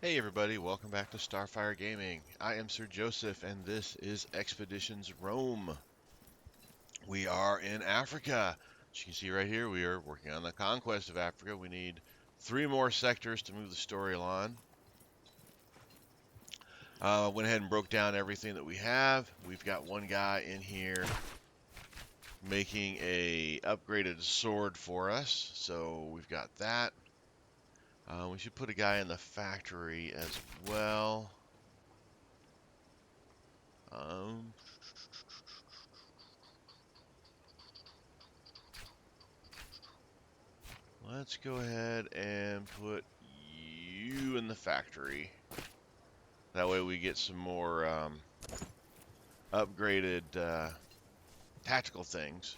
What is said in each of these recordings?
Hey everybody, welcome back to Starfyre Gaming. I am Sir Joseph and this is Expeditions Rome. We are in Africa. As you can see right here, we are working on the conquest of Africa. We need 3 more sectors to move the story along. Went ahead and broke down everything that we have. We've got one guy in here making a upgraded sword for us, so we've got that. We should put a guy in the factory as well. Um, Let's go ahead and put you in the factory. That way we get some more upgraded tactical things.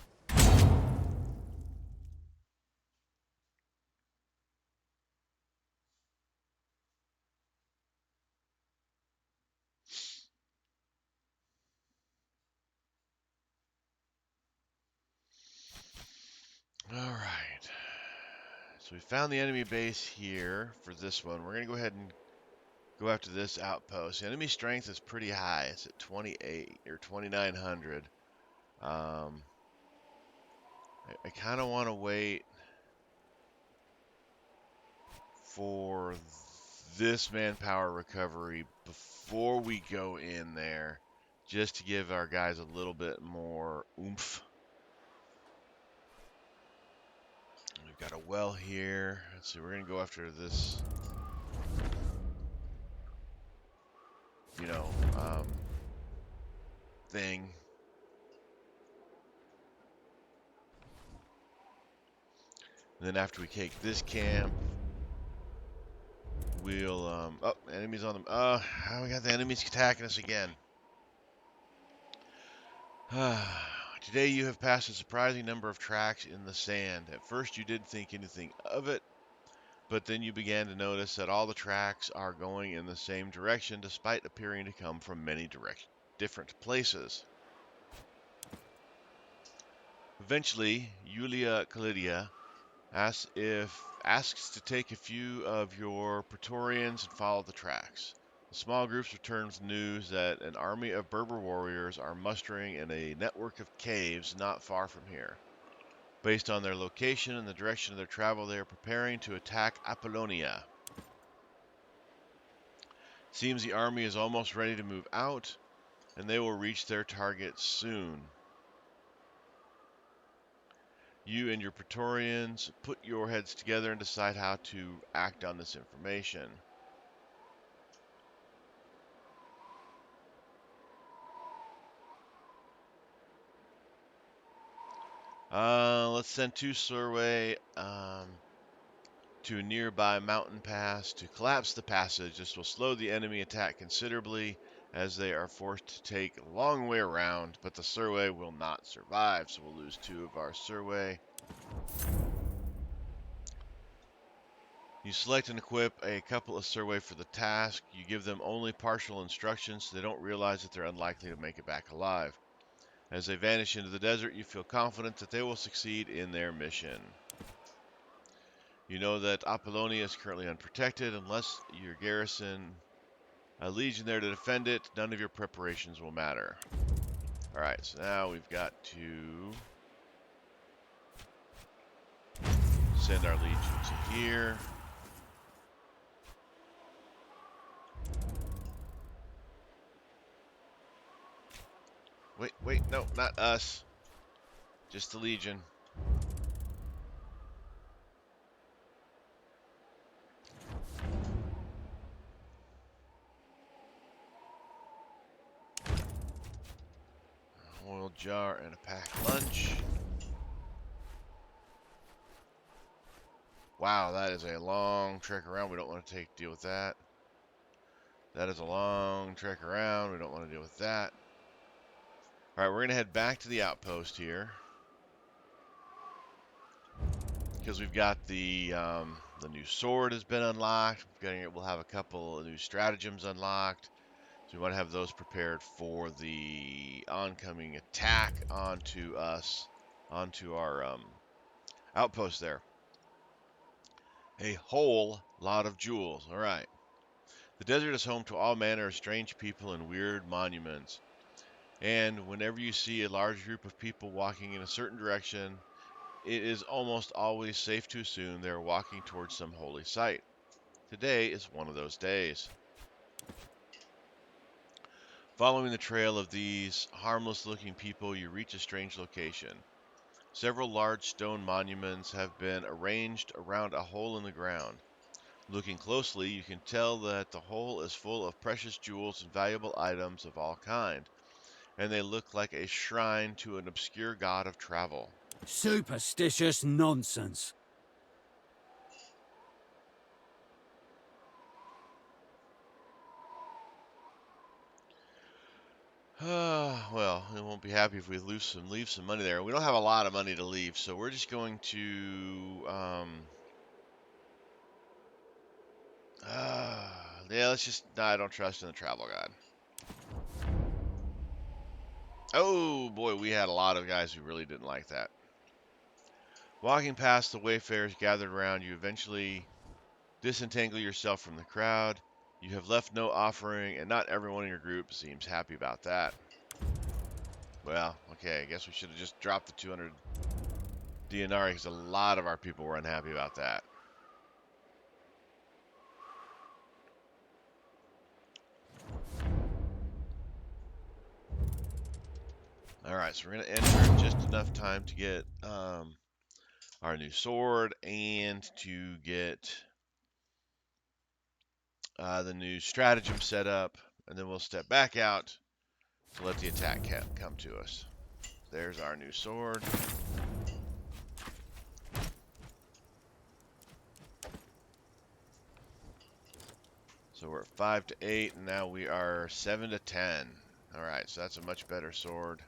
All right. So we found the enemy base here for this one. We're going to go ahead and go after this outpost. The enemy strength is pretty high. It's at 28 or 2,900. I kind of want to wait for this manpower recovery before we go in there, just to give our guys a little bit more oomph. We've got a well here. Let's see, we're gonna go after this, you know, thing. And then after we take this camp, we'll oh, enemies on them. We got the enemies attacking us again. Today you have passed a surprising number of tracks in the sand. At first you didn't think anything of it, but then you began to notice that all the tracks are going in the same direction despite appearing to come from many different places. Eventually, Julia Calidia asks to take a few of your Praetorians and follow the tracks. The small groups return with news that an army of Berber warriors are mustering in a network of caves not far from here. Based on their location and the direction of their travel, they are preparing to attack Apollonia. Seems the army is almost ready to move out, and they will reach their target soon. You and your Praetorians put your heads together and decide how to act on this information. Let's send 2 Survey to a nearby mountain pass to collapse the passage. This will slow the enemy attack considerably as they are forced to take a long way around, but the Survey will not survive, so we'll lose 2 of our Survey. You select and equip a couple of Survey for the task. You give them only partial instructions so they don't realize that they're unlikely to make it back alive. As they vanish into the desert, you feel confident that they will succeed in their mission. You know that Apollonia is currently unprotected. Unless your garrison a legion there to defend it, none of your preparations will matter. Alright, so now we've got to send our legion to here. Wait, no, not us. Just the legion. Oil jar and a packed lunch. Wow, that is a long trek around. We don't want to deal with that. That is a long trek around. We don't want to deal with that. Alright, we're going to head back to the outpost here. Because we've got the new sword has been unlocked. We'll have a couple of new stratagems unlocked. So we want to have those prepared for the oncoming attack onto us, onto our outpost there. A whole lot of jewels. All right. The desert is home to all manner of strange people and weird monuments. And whenever you see a large group of people walking in a certain direction, it is almost always safe to assume they are walking towards some holy site. Today is one of those days. Following the trail of these harmless looking people, you reach a strange location. Several large stone monuments have been arranged around a hole in the ground. Looking closely, you can tell that the hole is full of precious jewels and valuable items of all kinds, and they look like a shrine to an obscure god of travel. Superstitious nonsense. Well, we won't be happy if we leave some money there. We don't have a lot of money to leave, so we're just going to yeah, let's just no, I don't trust in the travel god. Oh boy, we had a lot of guys who really didn't like that. Walking past the wayfarers gathered around, you eventually disentangle yourself from the crowd. You have left no offering, and not everyone in your group seems happy about that. Well, okay, I guess we should have just dropped the 200 denarii because a lot of our people were unhappy about that. All right, so we're going to enter just enough time to get our new sword and to get the new stratagem set up, and then we'll step back out to let the attack come to us. There's our new sword. So we're at 5 to 8, and now we are 7 to 10. All right, so that's a much better sword.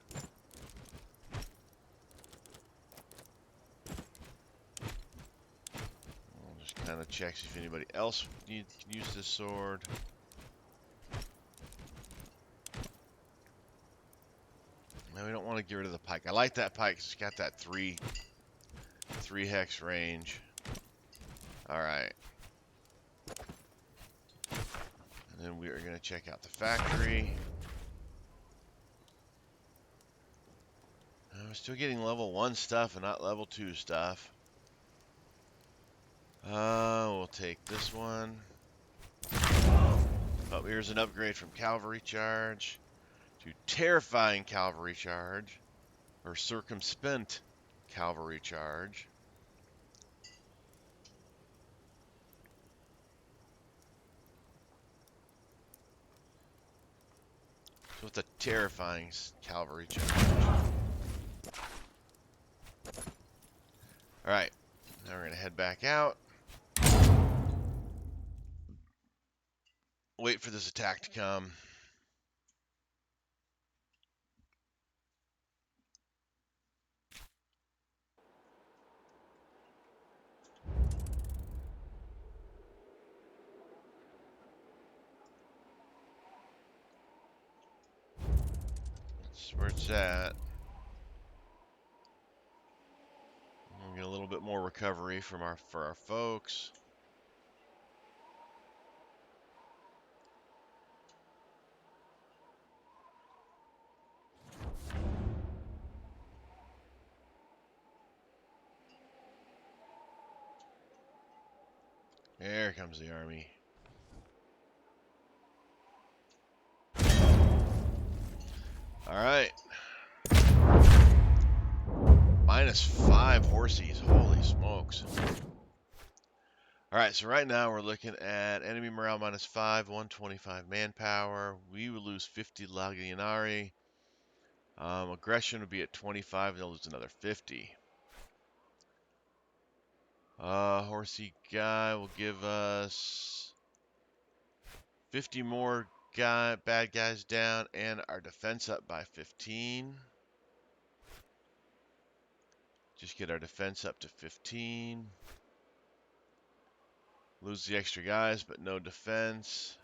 We'll just kind of check if anybody else can use this sword. Now we don't want to get rid of the pike. I like that pike because it's got that three hex range. All right. And then we are going to check out the factory. I'm still getting level 1 stuff and not level 2 stuff. We'll take this one. Oh, here's an upgrade from Cavalry Charge to Terrifying Cavalry Charge, or Circumspect Cavalry Charge. So it's a Terrifying Cavalry Charge. Alright, now we're going to head back out. Wait for this attack to come. That's where it's at. We'll get a little bit more recovery for our folks. There comes the army. Alright. -5 horsies. Holy smokes. Alright, so right now we're looking at enemy morale -5, 125 manpower. We will lose 50 legionari. Aggression would be at 25, they'll lose another 50. Horsey guy will give us 50 more bad guys down and our defense up by 15. Just get our defense up to 15. Lose the extra guys, but no defense.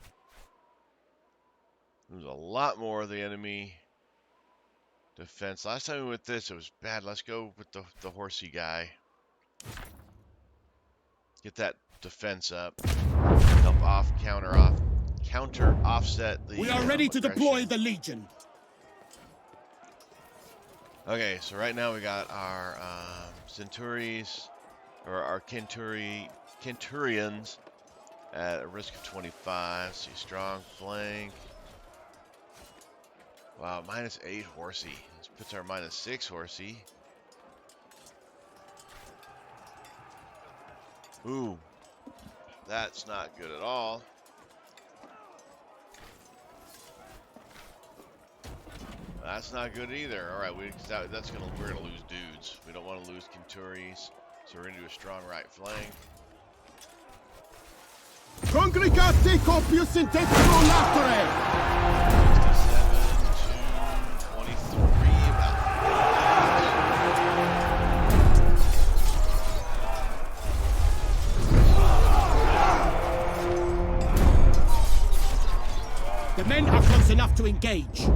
Lose a lot more of the enemy defense. Last time we went this, it was bad. Let's go with the horsey guy. Get that defense up. Help counter offset the We are ready to aggression. deploy the Legion. Okay, so right now we got our Centuries, or our Centurions at a risk of 25. See, strong flank. Wow, -8 horsey. This puts our -6 horsey. Ooh, that's not good at all. That's not good either. All right, we're gonna lose dudes. We don't want to lose Centuries, so we're gonna do a strong right flank. Congregate copius in tetro latere! 67 to 23, about 4 The men are close enough to engage.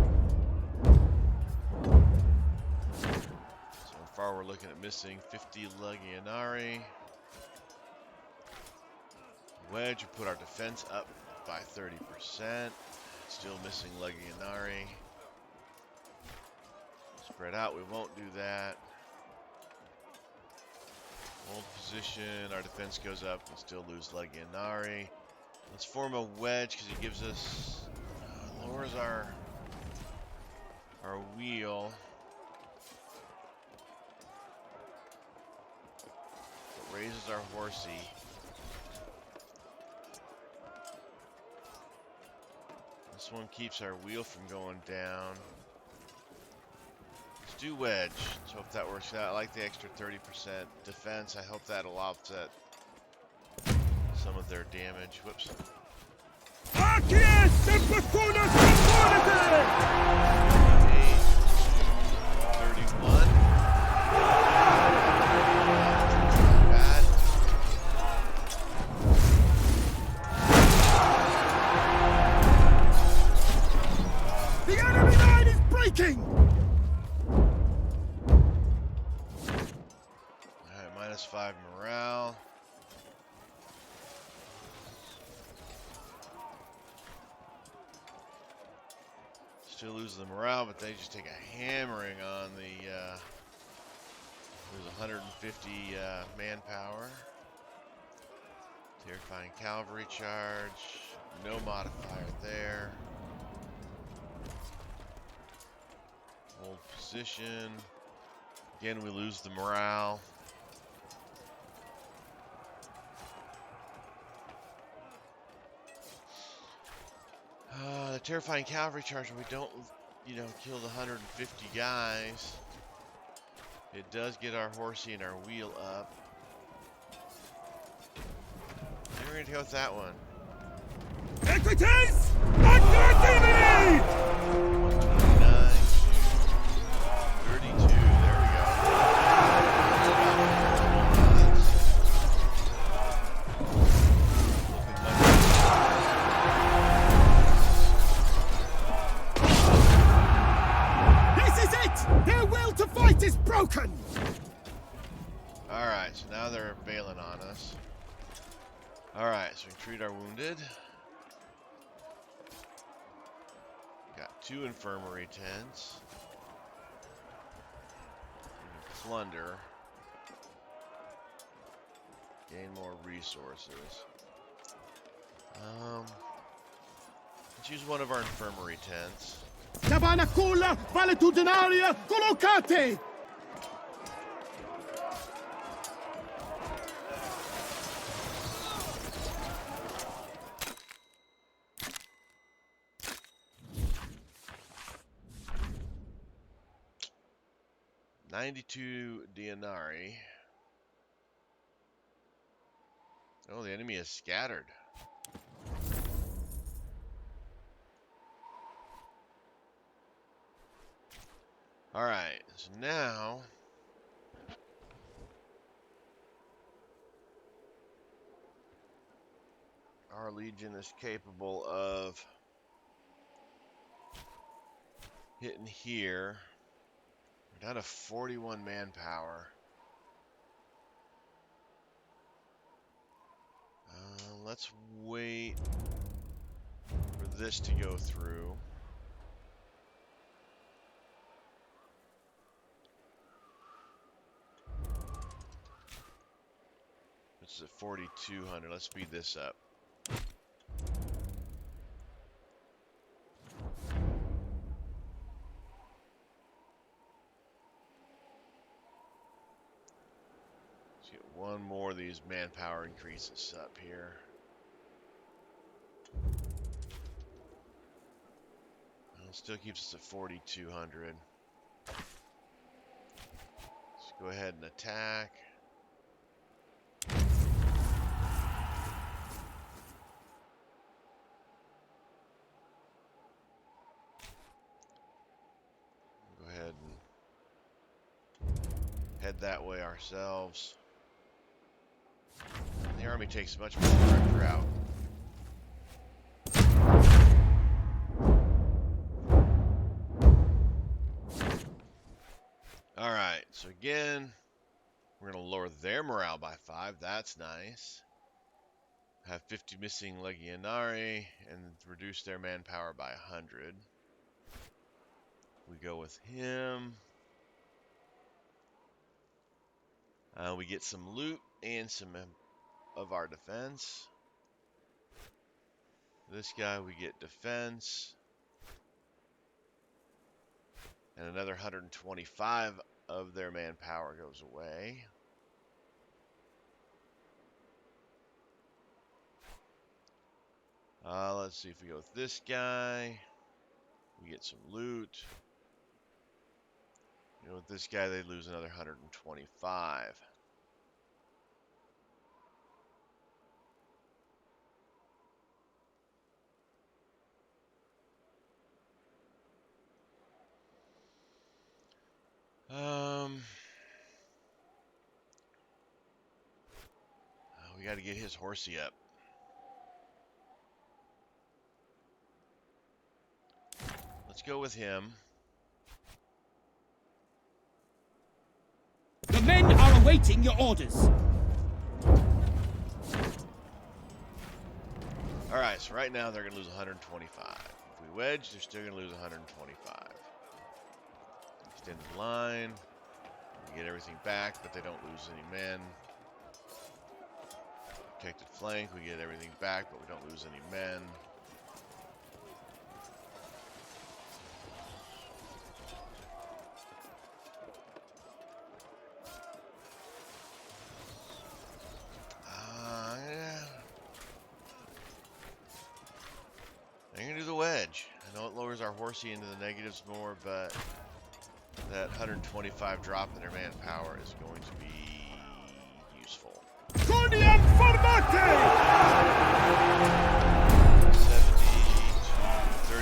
So far, we're looking at missing 50 Legionari. Wedge will put our defense up by 30%. Still missing Legionari. Spread out, we won't do that. Hold position, our defense goes up, we still lose Legionari. Let's form a wedge because it gives us, lowers our wheel. It raises our horsey. This one keeps our wheel from going down. Let's do wedge. Let's hope that works out. I like the extra 30% defense. I hope that'll offset some of their damage. Whoops. 8 to 31. Bad. The enemy line is breaking! Alright, -5 morale. Still lose the morale, but they just take a hammering on the, there's 150 manpower. Terrifying cavalry charge. No modifier there. Hold position. Again, we lose the morale. The terrifying cavalry charge, we don't, kill the 150 guys. It does get our horsey and our wheel up. And we're gonna go with that one. Equites! Activity! 29 to 32. There we go. This is it! Their will to fight is broken! Alright, so now they're bailing on us. Alright, so we treat our wounded. Got 2 infirmary tents. Plunder. Gain more resources. Let's use one of our infirmary tents. Tabanacula valetudinaria collocate! $92 denarii. Oh, the enemy is scattered. Alright, so now our legion is capable of hitting here. We're down to 41 manpower. Let's wait this to go through. This is at 4,200. Let's speed this up. Let's get one more of these manpower increases up here. Well, it still keeps us at 4,200. Let's go ahead and attack. Go ahead and head that way ourselves. The army takes a much more direct route. Alright, so again, we're going to lower their morale by 5. That's nice. Have 50 missing legionari and reduce their manpower by 100. We go with him. We get some loot and some of our defense. This guy, we get defense. And another 125 of their manpower goes away. Let's see if we go with this guy. We get some loot. You know, with this guy, they lose another 125. We got to get his horsey up. Let's go with him. The men are awaiting your orders. Alright, so right now they're going to lose 125. If we wedge, they're still going to lose 125. Extended line. We get everything back, but they don't lose any men. Protected flank, we get everything back, but we don't lose any men. I'm going to do the wedge. I know it lowers our horsey into the negatives more, but that 125 drop in their manpower is going to be useful. 70 to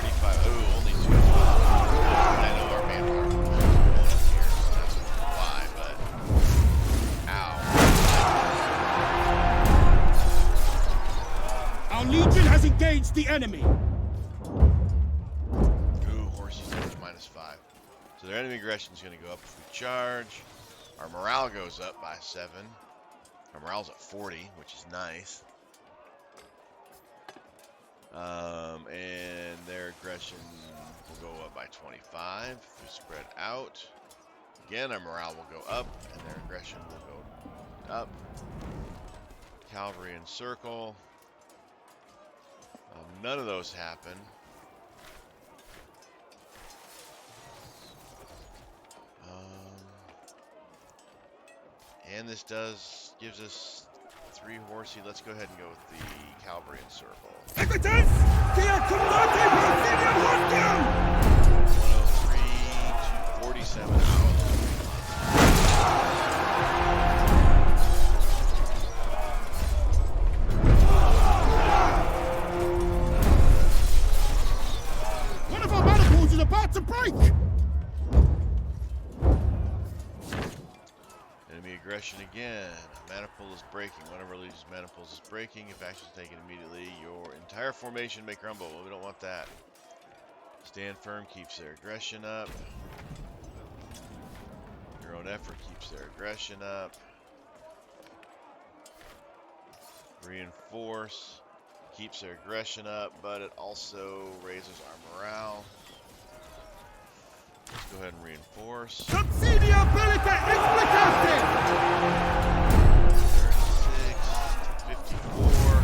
35. Oh, only 2. I know our manpower is going up here, so that's why, but ow. Our legion has engaged the enemy. Ooh, horses down to -5. So their enemy aggression is going to go up if we charge. Our morale goes up by 7. Our morale's at 40, which is nice. And their aggression will go up by 25. If we spread out, again, our morale will go up, and their aggression will go up. Cavalry encircle. None of those happen. And this gives us 3 horsey. Let's go ahead and go with the cavalry encircle. Equitas! Dia combate Brazilian hostile! 103 to 47 hours. One of our maniples is about to break! Enemy aggression again. Maniple is breaking. One of our legions maniples is breaking. If action is taken immediately, your entire formation may crumble. Well, we don't want that. Stand firm keeps their aggression up. Your own effort keeps their aggression up. Reinforce. keeps their aggression up, but it also raises our morale. Let's go ahead and reinforce. Subsidia bellica explicate! 36, 54.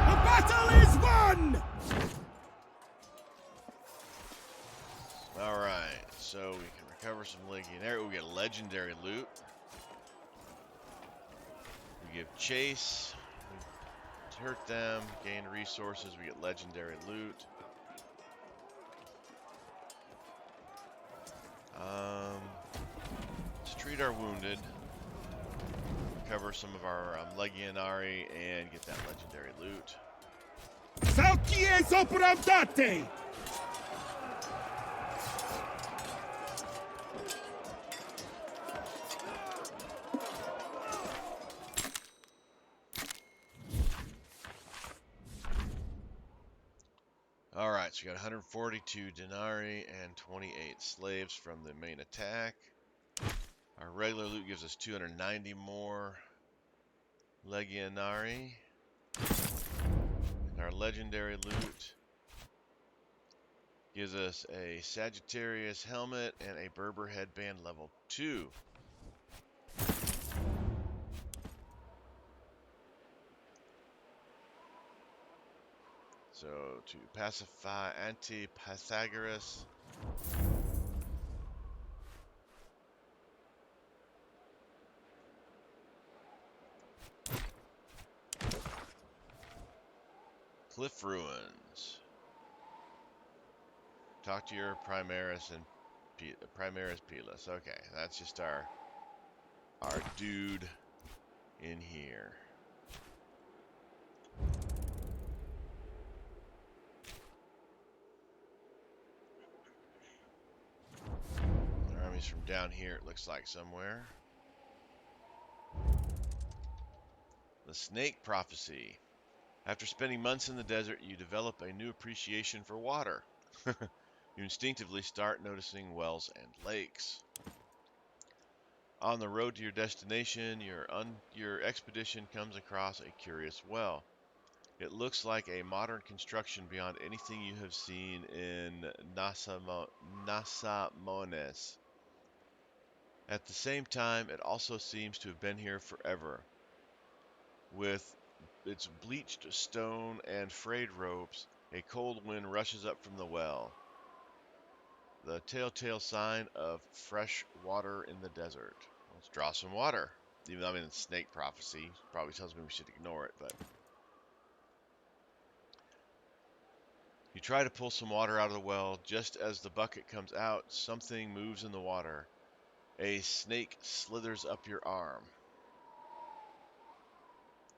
The battle is won! Alright, so we can recover some legionary. We get legendary loot. We give chase. We hurt them. Gain resources. We get legendary loot. Let's treat our wounded. Recover some of our legionary and get that legendary loot. Salcie sopravdate! Alright, so we got 142 denarii and 28 slaves from the main attack. Our regular loot gives us 290 more legionary. And our legendary loot gives us a Sagittarius helmet and a Berber headband level 2. So to pacify anti-Pythagoras. Cliff Ruins. Talk to your Primaris and Primaris Pilus. Okay, that's just our dude in here. Our army's from down here, it looks like somewhere. The Snake Prophecy. After spending months in the desert, you develop a new appreciation for water. You instinctively start noticing wells and lakes. On the road to your destination, your expedition comes across a curious well. It looks like a modern construction beyond anything you have seen in Nasamones. At the same time, it also seems to have been here forever. With its bleached stone and frayed ropes, a cold wind rushes up from the well. The telltale sign of fresh water in the desert. Let's draw some water. Even though I'm in Snake Prophecy, probably tells me we should ignore it, but you try to pull some water out of the well. Just as the bucket comes out, something moves in the water. A snake slithers up your arm.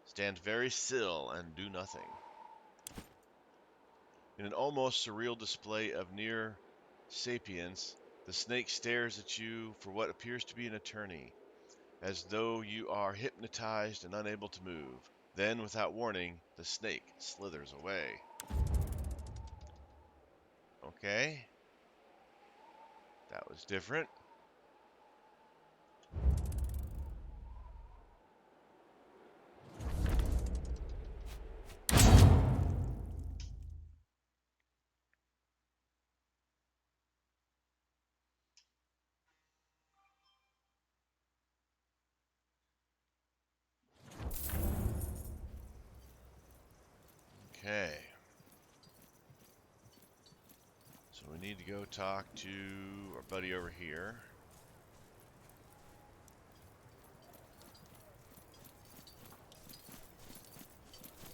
Stand very still and do nothing. In an almost surreal display of near sapience, the snake stares at you for what appears to be an eternity, as though you are hypnotized and unable to move. Then, without warning, the snake slithers away. Okay. That was different. Okay. So we need to go talk to our buddy over here.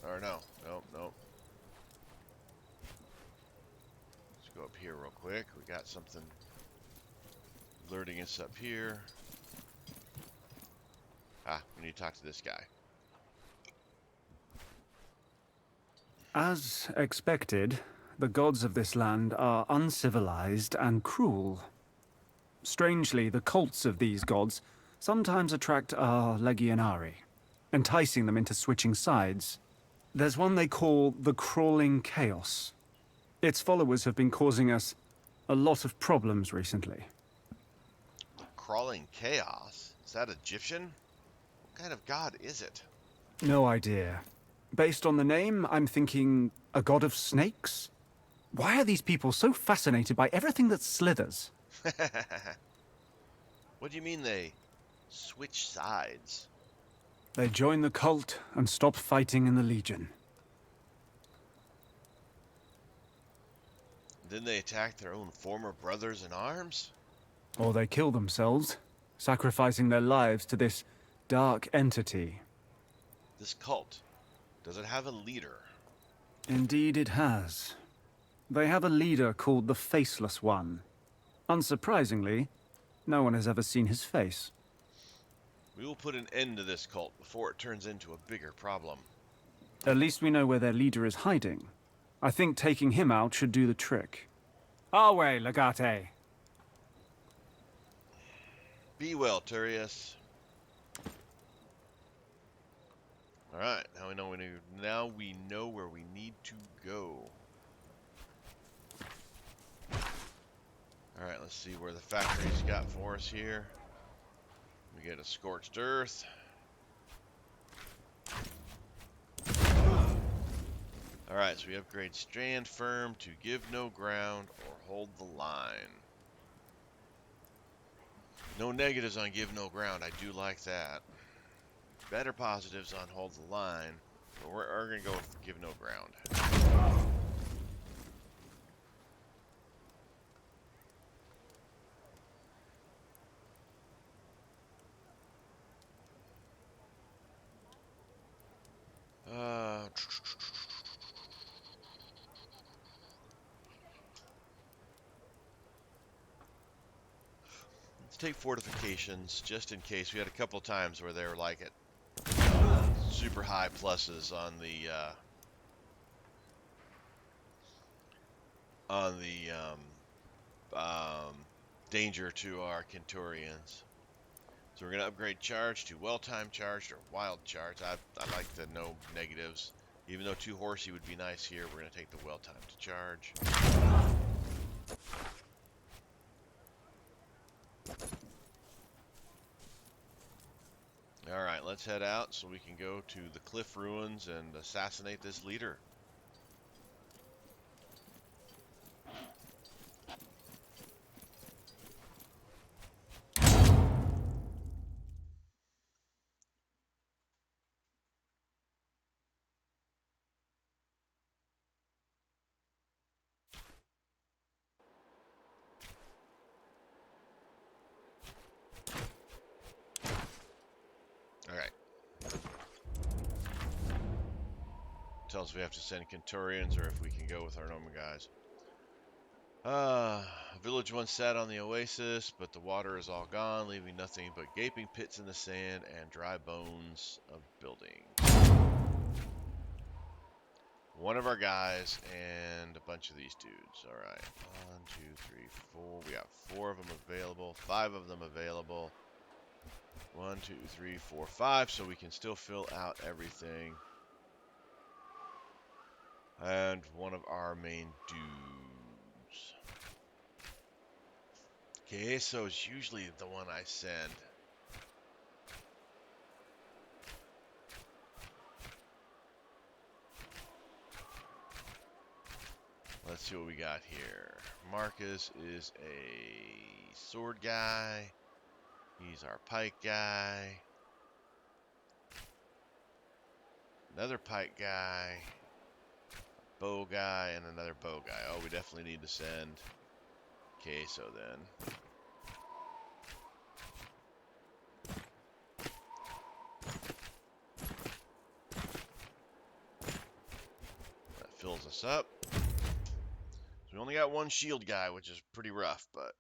Or no. Nope, nope. Let's go up here real quick. We got something alerting us up here. Ah, we need to talk to this guy. As expected, the gods of this land are uncivilized and cruel. Strangely, the cults of these gods sometimes attract our legionari, enticing them into switching sides. There's one they call the Crawling Chaos. Its followers have been causing us a lot of problems recently. The crawling chaos? Is that Egyptian? What kind of god is it? No idea. Based on the name, I'm thinking a god of snakes? Why are these people so fascinated by everything that slithers? What do you mean they switch sides? They join the cult and stop fighting in the Legion. Then they attack their own former brothers in arms? Or they kill themselves, sacrificing their lives to this dark entity. This cult, does it have a leader? Indeed it has. They have a leader called the Faceless One. Unsurprisingly, no one has ever seen his face. We will put an end to this cult before it turns into a bigger problem. At least we know where their leader is hiding. I think taking him out should do the trick. Our way, Legate. Be well, Turius. Alright, now we know where we need to go. Alright, let's see where the factory's got for us here. We get a scorched earth. Alright, so we upgrade stand firm to give no ground or hold the line. No negatives on give no ground, I do like that. Better positives on hold the line, but we're going to go with give no ground. Let's take fortifications just in case. We had a couple times where they were like at super high pluses on the danger to our Kenturians. So we're going to upgrade charge to well-timed charge or wild charge. I like the no negatives. Even though 2 horsey would be nice here, we're going to take the well-timed to charge. Alright, let's head out so we can go to the cliff ruins and assassinate this leader. Alright. Tells us we have to send Kenturians or if we can go with our normal guys. A village once sat on the oasis, but the water is all gone, leaving nothing but gaping pits in the sand and dry bones of buildings. One of our guys and a bunch of these dudes. Alright. 1, 2, 3, 4. We got 4 of them available. 5 of them available. 1, 2, 3, 4, 5. So we can still fill out everything. And one of our main dudes. Okay, so it's usually the one I send. Let's see what we got here. Marcus is a sword guy. He's our pike guy. Another pike guy. Bow guy and another bow guy. Oh, we definitely need to send Queso then. That fills us up. So we only got 1 shield guy, which is pretty rough, but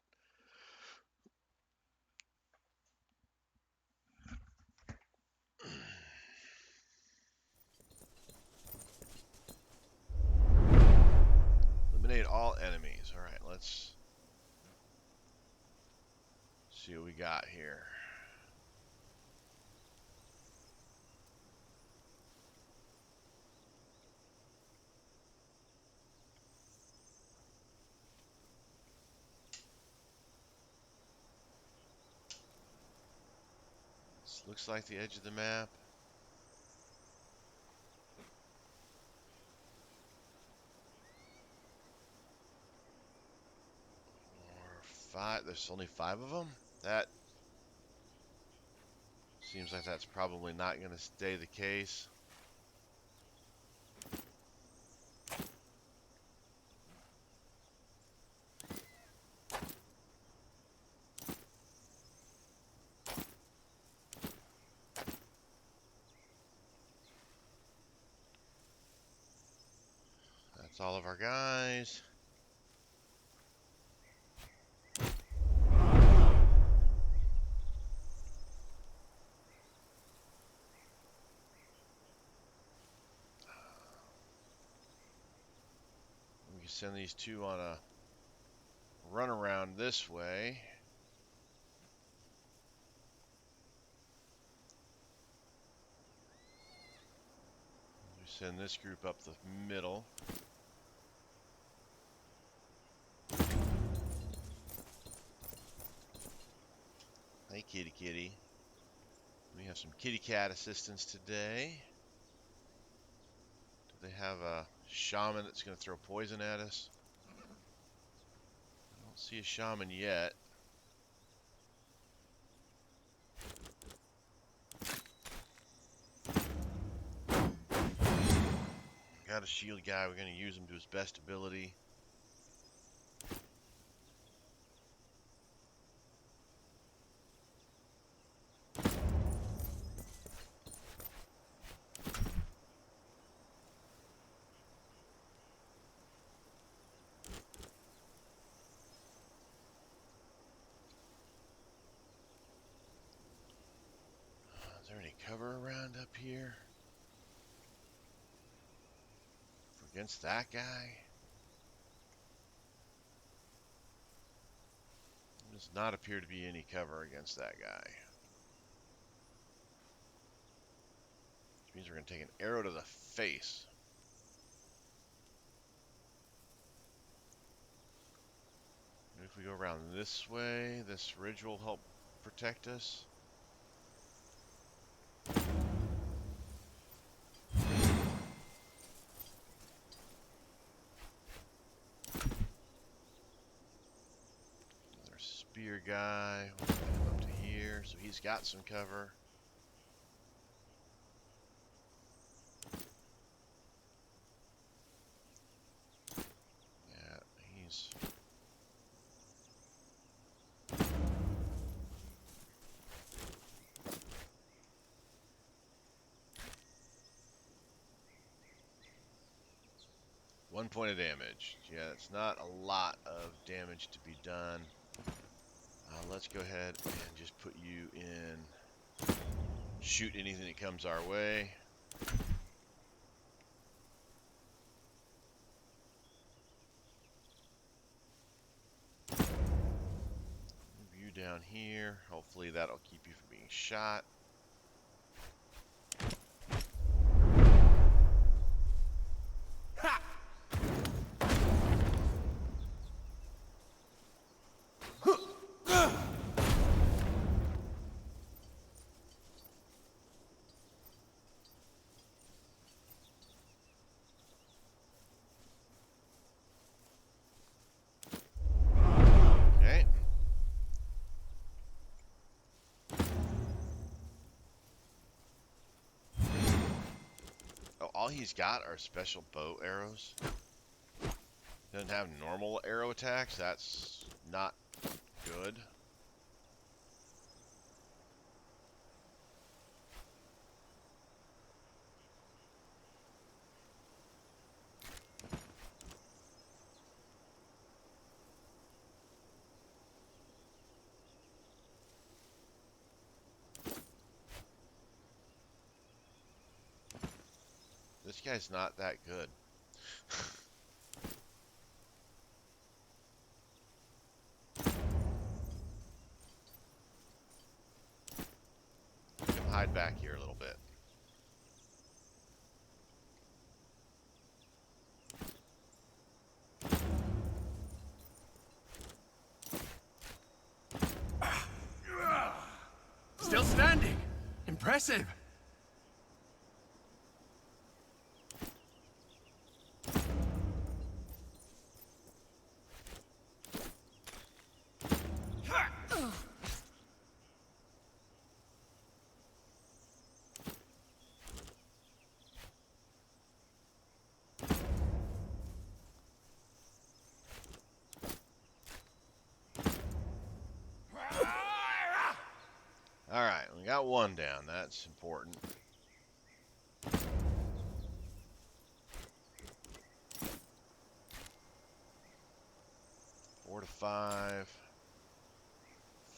eliminate all enemies. All right, let's see what we got here. Looks like the edge of the map. 4, 5. There's only 5 of them? That seems like that's probably not going to stay the case. That's all of our guys. We can send these 2 on a run around this way. We send this group up the middle. Hey, kitty kitty. We have some kitty cat assistance today. Do they have a shaman that's going to throw poison at us? I don't see a shaman yet. Got a shield guy. We're going to use him to his best ability. Is there any cover around up here? Against that guy? There does not appear to be any cover against that guy. Which means we're going to take an arrow to the face. Maybe if we go around this way, this ridge will help protect us. Another spear guy. We'll get him up to here, so he's got some cover. Yeah, he's... One point of damage. Yeah, it's not a lot of damage to be done. Let's go ahead and just put you in. Shoot anything that comes our way. Move you down here. Hopefully that'll keep you from being shot. Okay. Oh, all he's got are special bow arrows. Doesn't have normal arrow attacks. That's not good. This guy's not that good. We can hide back here a little bit. Still standing. impressive. Alright, we got one down. That's important. Four to five.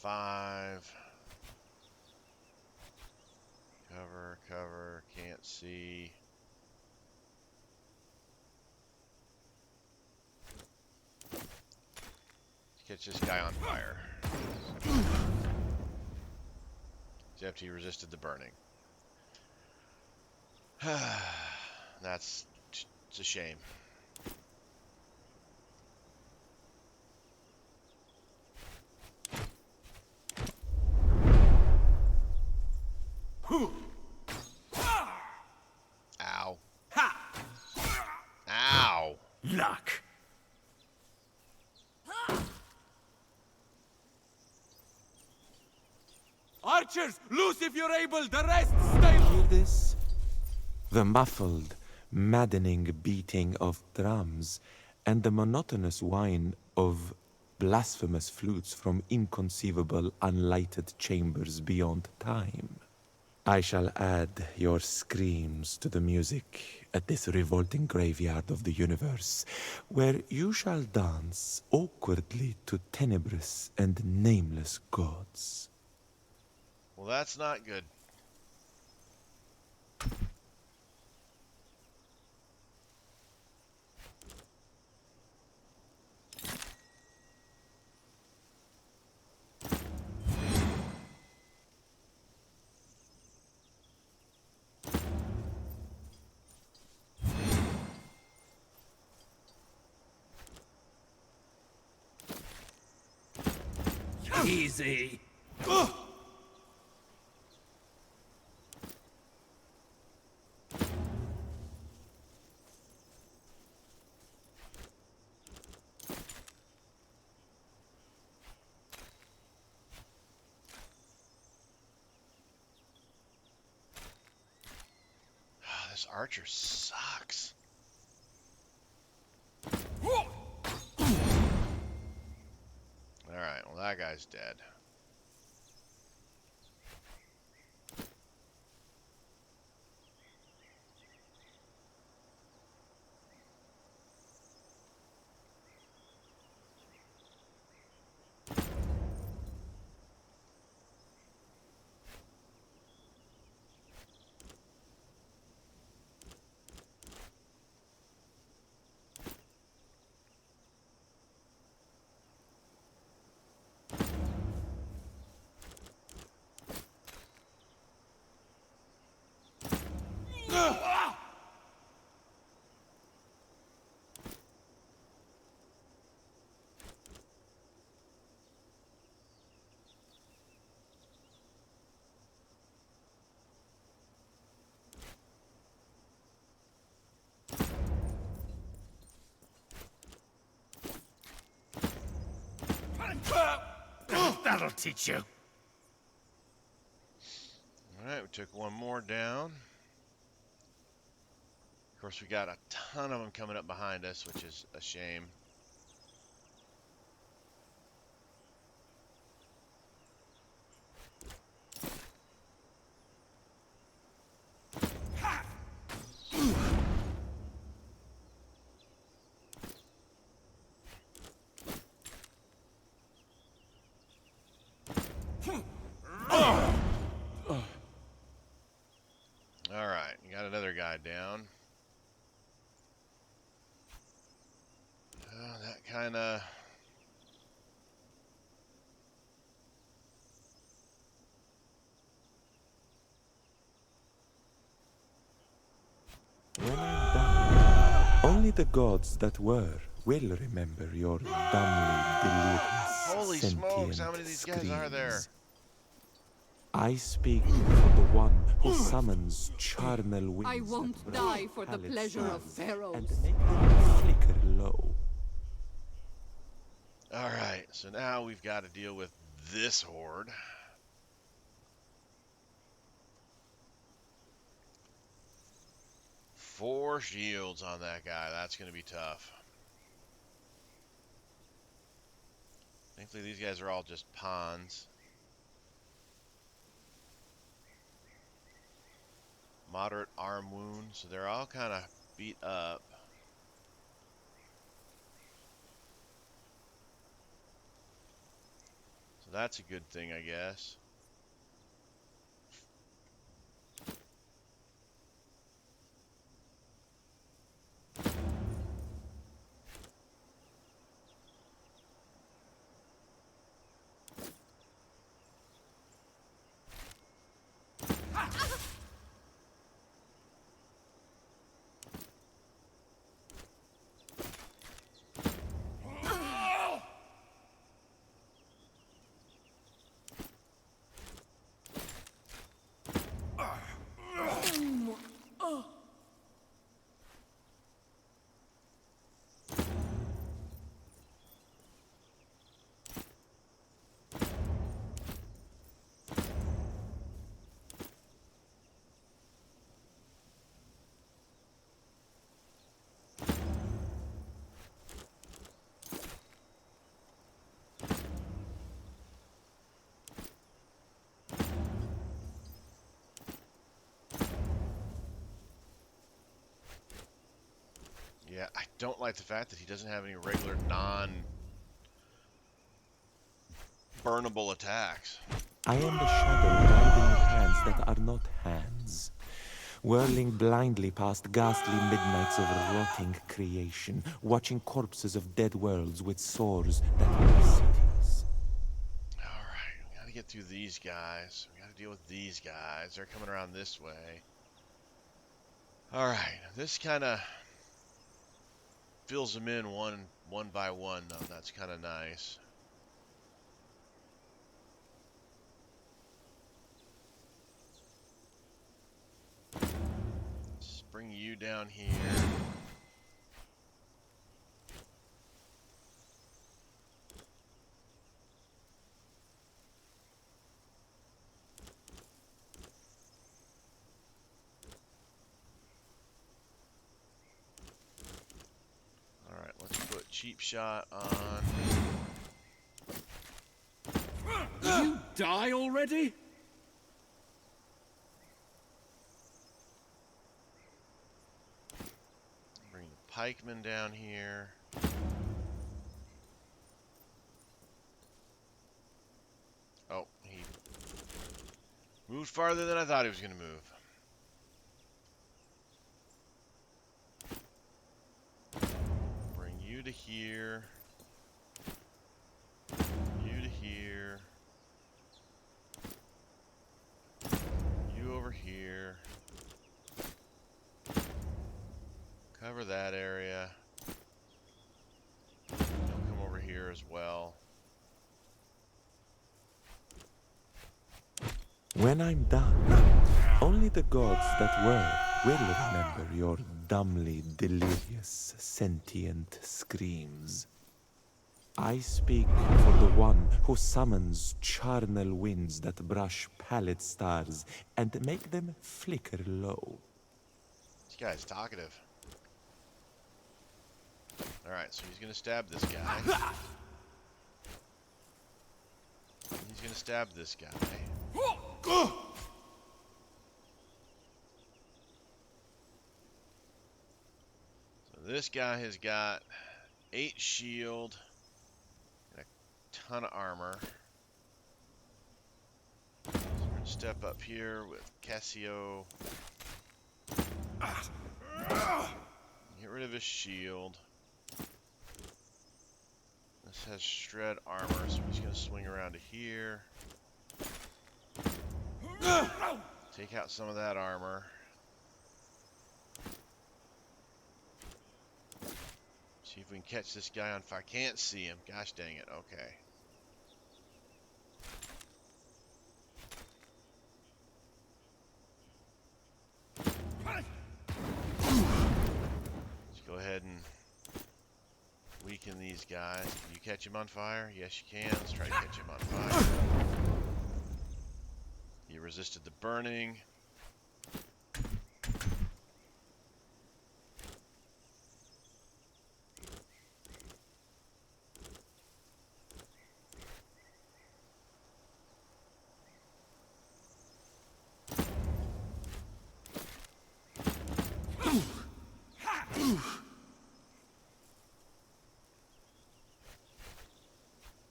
5. Cover, can't see. Let's catch this guy on fire. Except he resisted the burning. It's a shame. Ow. Ow. Luck. Archers, loose if you're able. The rest stay. Hear this? The muffled, maddening beating of drums and the monotonous whine of blasphemous flutes from inconceivable, unlighted chambers beyond time. I shall add your screams to the music at this revolting graveyard of the universe, where you shall dance awkwardly to tenebrous and nameless gods. Well, that's not good. Easy. This archer sucks. Alright, well that guy's dead. That'll teach you. Alright, we took one more down. Of course, we got a ton of them coming up behind us, which is a shame. Alright, you got another guy down. That kind of... When I'm done, only the gods that were will remember your dumbly delirious Holy smokes, how many of these guys are there? screams. I speak for the one who summons charnel winds I won't that brush die for the pallid pleasure of stars pharaohs. and make them flicker low. Alright, so now we've got to deal with this horde. Four shields on that guy. That's going to be tough. Thankfully, these guys are all just pawns. Moderate arm wound, so they're all kind of beat up. So that's a good thing, I guess. Yeah, I don't like the fact that he doesn't have any regular non-burnable attacks. I am the shadow guiding hands that are not hands, whirling blindly past ghastly midnights of rotting creation, watching corpses of dead worlds with sores that were cities. Alright, we gotta get through these guys. We gotta deal with these guys. They're coming around this way. Alright, this kind of fills them in one by one, though. That's kind of nice. Let's bring you down here. Alright, let's put cheap shot on. You die already? Bring the pikeman down here. Oh, he moved farther than I thought he was going to move. Bring you to here. You to here. You over here. Cover that area. You'll come over here as well. When I'm done, only the gods that were will remember your dumbly delirious, sentient screams. I speak for the one who summons charnel winds that brush pallid stars and make them flicker low. This guy's talkative. Alright, so he's gonna stab this guy. He's gonna stab this guy. So this guy has got 8 shield and a ton of armor. So we're gonna step up here with Cassio. Get rid of his shield. This has shred armor, so he's gonna swing around to here. Take out some of that armor. See if we can catch this guy on fire. Can't see him. Gosh dang it. Okay. ahead and weaken these guys. Can you catch him on fire? Yes, you can. Let's try to catch him on fire. He resisted the burning.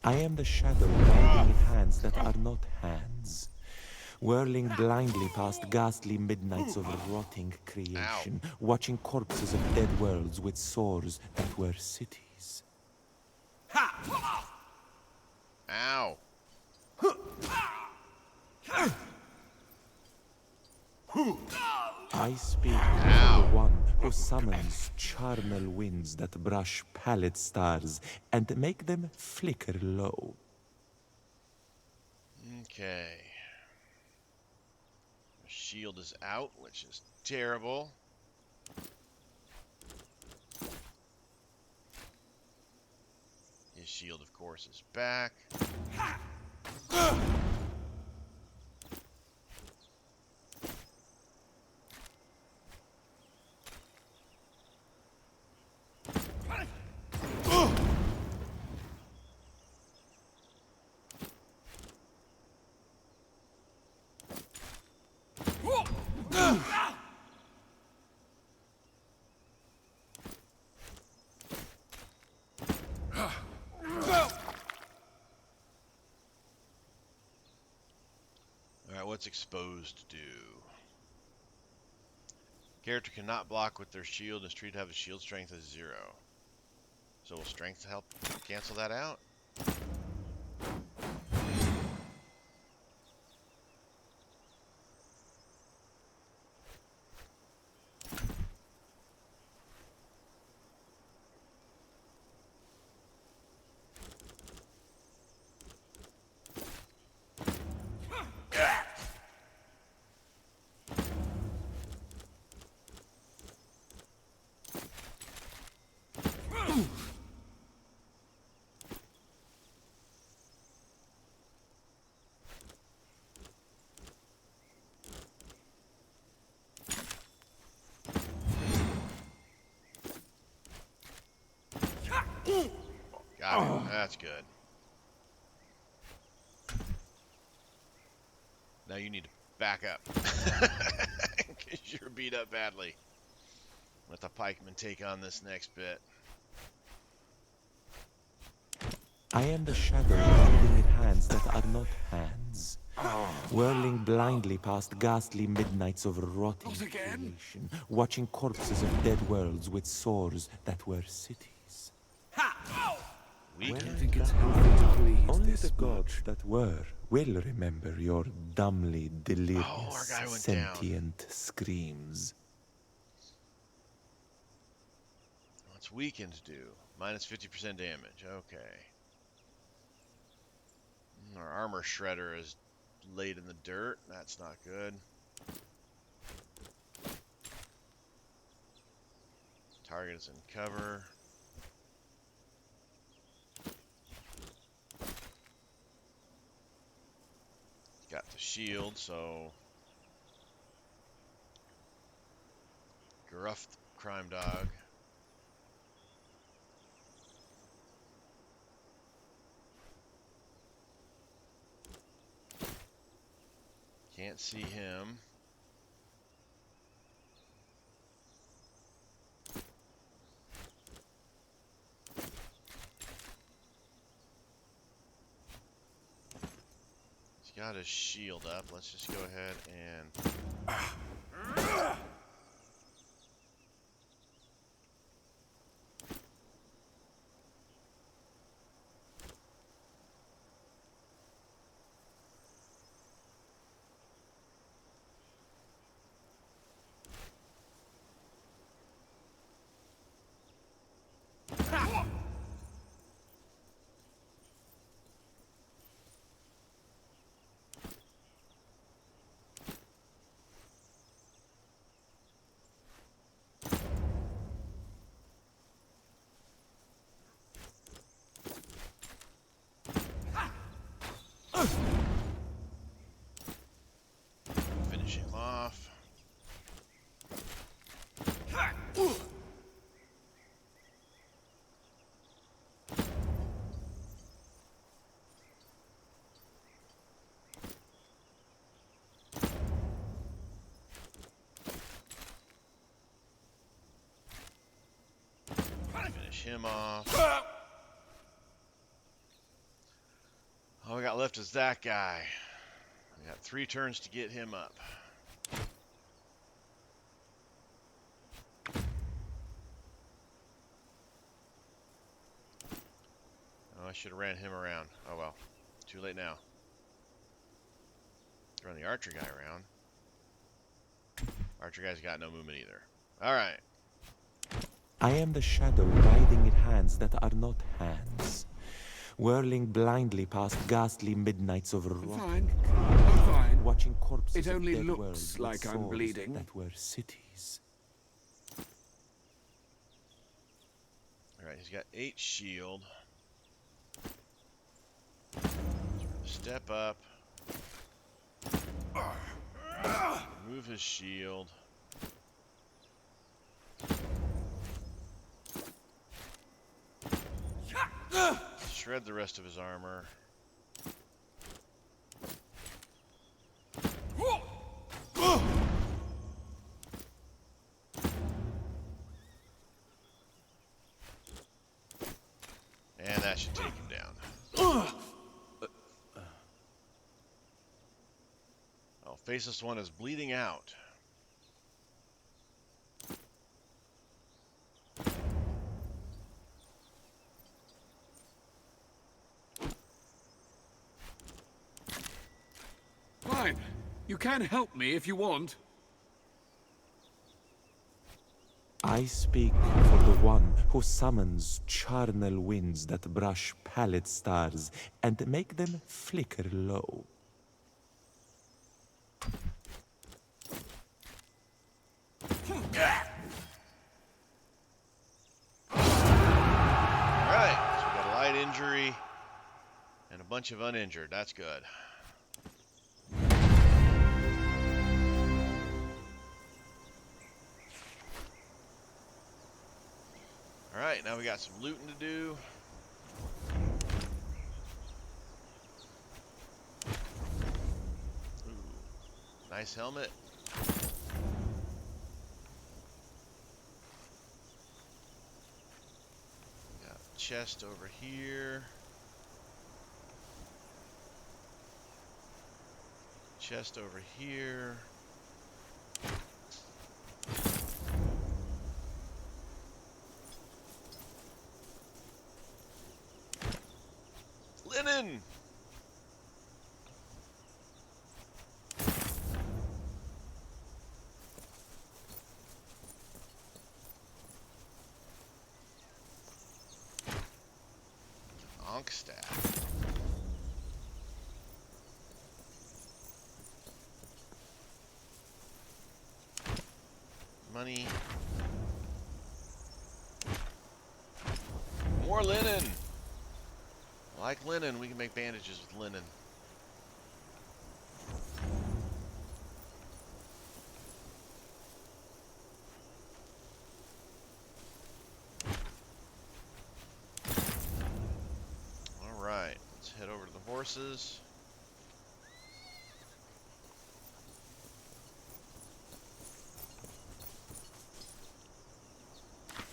I am the shadow guiding hands that are not hands, whirling blindly past ghastly midnights of rotting Ow. creation, watching corpses of dead worlds with sores that were cities. Ow. I speak Ow. of the one who summons charnel winds that brush pallid stars and make them flicker low. Okay. Shield is out, which is terrible. His shield, of course, is back. Alright, what's exposed do? Character cannot block with their shield and is treated to have a shield strength of 0. So will strength help cancel that out? Got it. That's good. Now you need to back up. Because you're beat up badly. Let the pikemen take on this next bit. I am the shadow guiding in hands that are not hands, whirling blindly past ghastly midnights of rotting creation, watching corpses of dead worlds with sores that were cities. Weak. I don't think it's healthy to bleed Only this the gods much. that were will remember your dumbly Oh, our delirious, guy went down. sentient screams. What's weakened do? Minus 50% damage. Okay. Our armor shredder is laid in the dirt. That's not good. Target is in cover. Got the shield, so Gruff the crime dog. Can't see him. He's got his shield up. Let's just go ahead and... finish him off. All we got left is that guy. We got 3 turns to get him up. Oh, I should have ran him around. Oh well. Too late now. Run the archer guy around. Archer guy's got no movement either. Alright. I am the shadow writhing in hands that are not hands, whirling blindly past ghastly midnights of I'm rot, fine. I'm fine. watching corpses It of only dead looks worlds like with I'm swords bleeding. that were cities. Alright, he's got 8 shield. Step up. Remove his shield. Shred the rest of his armor. And that should take him down. Oh, faceless one is bleeding out. Fine. You can help me if you want. I speak for the one who summons charnel winds that brush pallid stars and make them flicker low. Alright, so we got a light injury and a bunch of uninjured. That's good. Alright, now we got some looting to do. Ooh, nice helmet. Got a chest over here. Chest over here. Linen! Ankh staff. Money. More linen! Like linen, we can make bandages with linen. Alright, let's head over to the horses.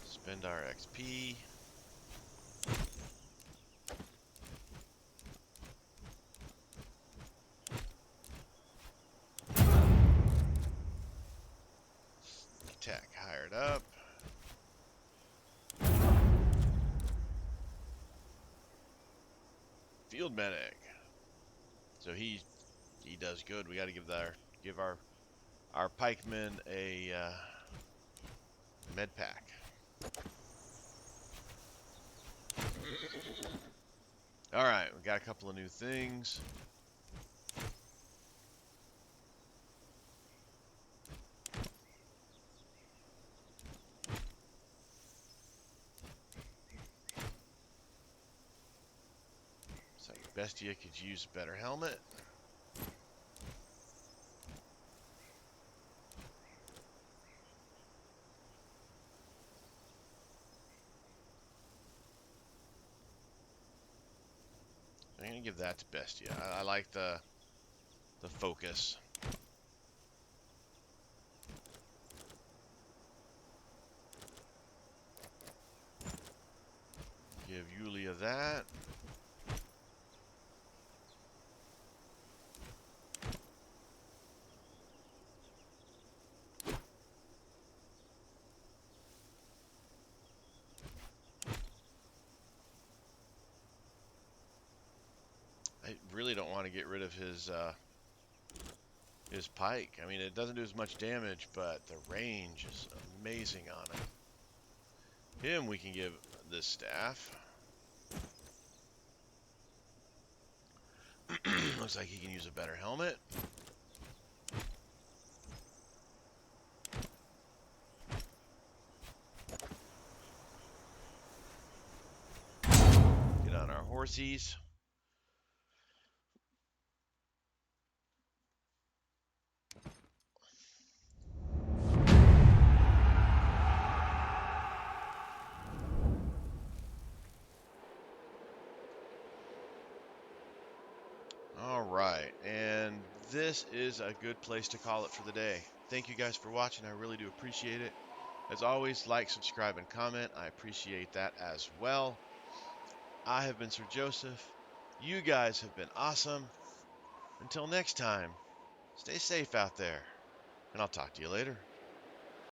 Spend our XP. Attack hired up. Field medic. So he does good. We got to give our pikemen a med pack. All right, we got a couple of new things. So Bestia could use a better helmet. I'm gonna give that to Bestia. I like the focus. of that. I really don't want to get rid of his pike. I mean, it doesn't do as much damage, but the range is amazing on it. Him, we can give this staff. Looks like he can use a better helmet. Get on our horsies. All right, and this is a good place to call it for the day. Thank you guys for watching. I really do appreciate it. As always, like, subscribe, and comment. I appreciate that as well. I have been Sir Joseph. You guys have been awesome. Until next time, stay safe out there, and I'll talk to you later.